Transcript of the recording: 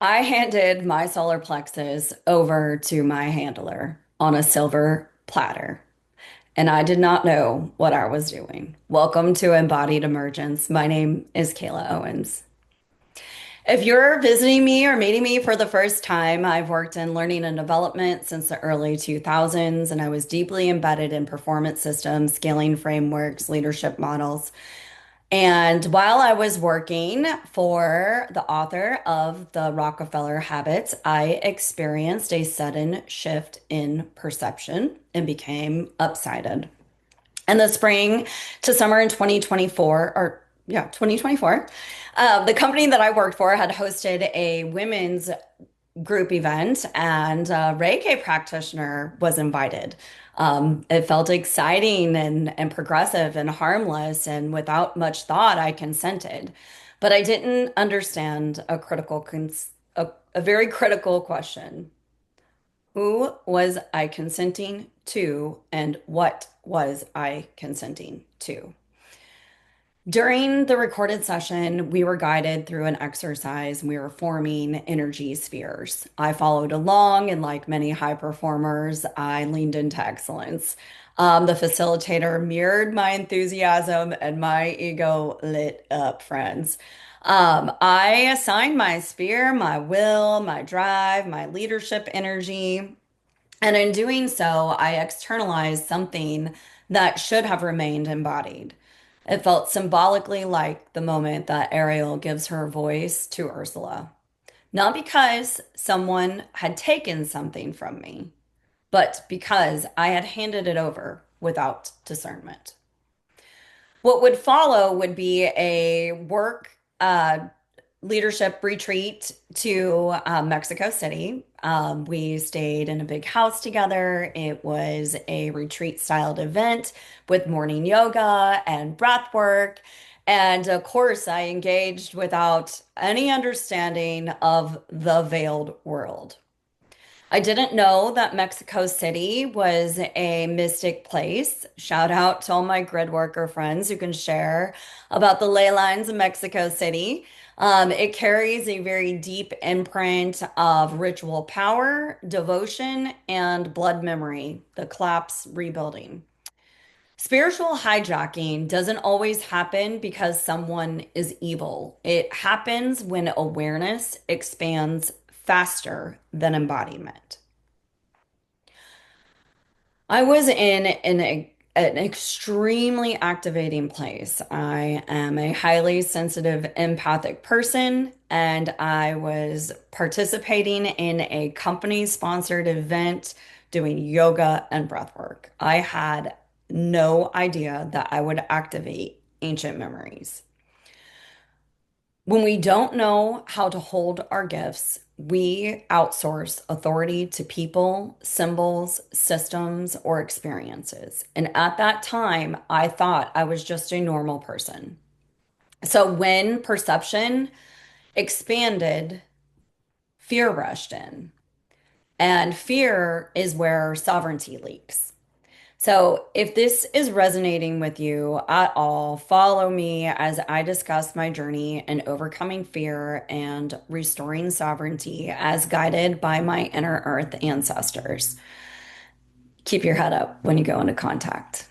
I handed my solar plexus over to my handler on a silver platter, and I did not know what I was doing. Welcome to Embodied Emergence. My name is Kayla Owens. If you're visiting me or meeting me for the first time, I've worked in learning and development since the early 2000s, and I was deeply embedded in performance systems, scaling frameworks, leadership models. And while I was working for the author of the Rockefeller Habits, I experienced a sudden shift in perception and became upsided. In the spring to summer in 2024, or yeah, 2024, the company that I worked for had hosted a women's group event, and a Reiki practitioner was invited. It felt exciting and progressive and harmless, and without much thought, I consented. But I didn't understand a very critical question. Who was I consenting to, and what was I consenting to? During the recorded session, we were guided through an exercise. We were forming energy spheres. I followed along, and like many high performers, I leaned into excellence. The facilitator mirrored my enthusiasm, and my ego lit up, friends. I assigned my sphere, my will, my drive, my leadership energy. And in doing so, I externalized something that should have remained embodied. It felt symbolically like the moment that Ariel gives her voice to Ursula. Not because someone had taken something from me, but because I had handed it over without discernment. What would follow would be a work leadership retreat to Mexico City. We stayed in a big house together. It was a retreat styled event with morning yoga and breath work. And of course, I engaged without any understanding of the veiled world. I didn't know that Mexico City was a mystic place. Shout out to all my grid worker friends who can share about the ley lines of Mexico City. It carries a very deep imprint of ritual power, devotion, and blood memory, the collapse rebuilding. Spiritual hijacking doesn't always happen because someone is evil. It happens when awareness expands faster than embodiment. I was in an extremely activating place. I am a highly sensitive, empathic person, and I was participating in a company-sponsored event doing yoga and breath work. I had no idea that I would activate ancient memories. When we don't know how to hold our gifts, we outsource authority to people, symbols, systems, or experiences. And at that time, I thought I was just a normal person. So when perception expanded, fear rushed in. And fear is where sovereignty leaks. So, if this is resonating with you at all, follow me as I discuss my journey in overcoming fear and restoring sovereignty as guided by my inner earth ancestors. Keep your head up when you go into contact.